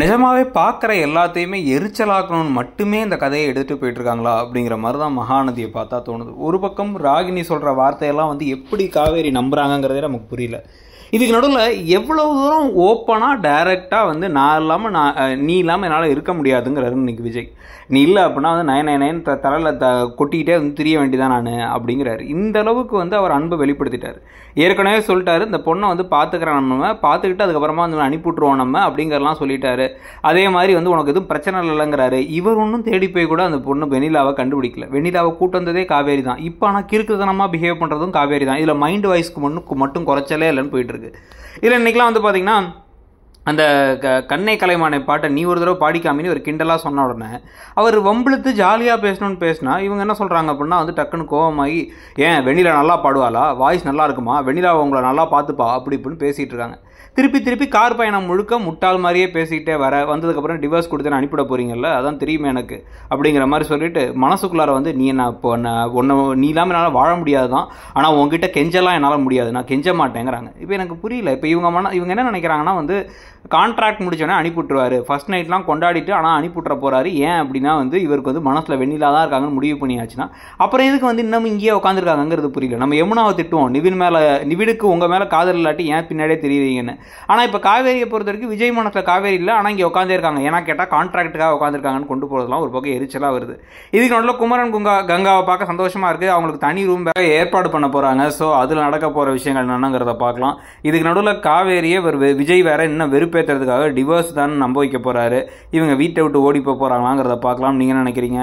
நிஜமாவே பார்க்குற எல்லாத்தையுமே எரிச்சலாக்கணும்னு மட்டுமே இந்த கதையை எடுத்துகிட்டு போயிட்டுருக்காங்களா அப்படிங்கிற மாதிரி தான் மகாநதியை பார்த்தா தோணுது. ஒரு பக்கம் ராகினி சொல்கிற வார்த்தையெல்லாம் எப்படி காவேரி நம்புகிறாங்கங்கிறதே நமக்கு புரியல. இதுக்கு நடுவில் எவ்வளோ தூரம் ஓப்பனாக டைரெக்டாக நான் இல்லாமல் நீ இல்லாமல் என்னால் இருக்க முடியாதுங்கிறாரு இன்றைக்கி விஜய். நீ இல்லை அப்படின்னா நயன் தலையில் கொட்டிக்கிட்டே திரிய வேண்டியதான் நான் அப்படிங்கிறாரு. இந்த அளவுக்கு அவர் அன்பை வெளிப்படுத்திட்டார். ஏற்கனவே சொல்லிட்டாரு, இந்த பொண்ணை பார்த்துக்கிறேன், நம்ம பார்த்துக்கிட்டு அதுக்கப்புறமா அனுப்பிவிட்ருவோம் நம்ம அப்படிங்கிறலாம் சொல்லிட்டாரு. அதே மாதிரி உனக்கு எதுவும் பிரச்சனை இல்லைங்கிறாரு. இவர் ஒன்றும் தேடி போய் கூட அந்த பொண்ணு வெண்ணிலாவை கண்டுபிடிக்கல. வெண்ணிலாவை கூட்டு வந்ததே காவேரி தான். இப்போ ஆனால் கிறுக்குத்தனமாக பிஹேவ் பண்ணுறதும் காவேரி தான். இதில் மைண்ட் வாய்ஸ்க்கு மட்டும் குறைச்சலே இல்லைன்னு போயிட்டுருக்கு. இதில் இன்றைக்கெலாம் பார்த்தீங்கன்னா அந்த கண்ணை கலைமானை பாட்டை நீ ஒரு தடவை பாடிக்காமின்னு ஒரு கிண்டலாக சொன்ன உடனே அவர் வம்பிழுத்து ஜாலியாக பேசணும்னு பேசினா இவங்க என்ன சொல்கிறாங்க அப்படின்னா டக்குன்னு கோவமாகி, ஏன் வெண்ணிலா நல்லா பாடுவாளா, வாய்ஸ் நல்லா இருக்குமா, வெண்ணிலா உங்களை நல்லா பார்த்துப்பா அப்படி இப்படின்னு பேசிகிட்டு இருக்காங்க. திருப்பி கார் பயணம் முழுக்க முட்டாள் மாதிரியே பேசிக்கிட்டே வந்ததுக்கப்புறம் டிவோர்ஸ் கொடுத்து அனுப்பிவிட போகிறீங்கல்ல, அதான் தெரியுமே எனக்கு அப்படிங்கிற மாதிரி சொல்லிட்டு மனசுக்குள்ளார நீ என்ன இப்போ ஒன்று நீ இல்லாமல் என்னால் வாழ முடியாது தான், ஆனால் உங்ககிட்ட கெஞ்சலாம் என்னால் முடியாது, நான் கெஞ்ச மாட்டேங்கிறாங்க. இப்போ எனக்கு புரியல. இப்போ இவங்க என்ன நினைக்கிறாங்கன்னா கான்ட்ராக்ட் முடிச்சோடனே அனுப்பிவிட்டுருவாரு, ஃபர்ஸ்ட் நைட்லாம் கொண்டாடிட்டு ஆனால் அனுப்பிவிட்ற போகிறாரு. ஏன் அப்படின்னா இவருக்கு மனசில் வெண்ணிலா தான் இருக்காங்கன்னு முடிவு பண்ணியாச்சுன்னா அப்புறம் எதுக்கு இன்னமும் இங்கேயே உட்காந்துருக்காங்கிறது புரியல. நம்ம யமுனாவை திட்டுவோம், நிவினுக்கு உங்கள் மேலே காதல் இல்லாட்டி ஏன் பின்னாடியே தெரியுறீங்கன்னு. ஆனால் இப்போ காவேரியை பொறுத்த வரைக்கும் விஜய் மனசில் காவேரி இல்லை, ஆனால் இங்கே உட்காந்தே இருக்காங்க. ஏன்னா கேட்டால் கான்ட்ராக்டுக்காக உட்காந்துருக்காங்கன்னு கொண்டு போகிறதுலாம் ஒரு பக்கம் எரிச்சலாக வருது. இதுக்கு நடுவில் குமரன் கங்காவை பார்க்க சந்தோஷமாக இருக்குது. அவங்களுக்கு தனி ரூம் ஏற்பாடு பண்ண போகிறாங்க. ஸோ அதில் நடக்க போகிற விஷயங்கள் என்னங்கிறத பார்க்கலாம். இதுக்கு நடுவில் காவேரியை விஜய் வேற இன்னும் வெறுப்பேற்றுறதுக்காக டிவோர்ஸ் தான் நம்ப வைக்க போகிறாரு. இவங்க வீட்டை விட்டு ஓடி போகிறாங்களாங்கிறத பார்க்கலாம். நீங்கள் நினைக்கிறீங்க?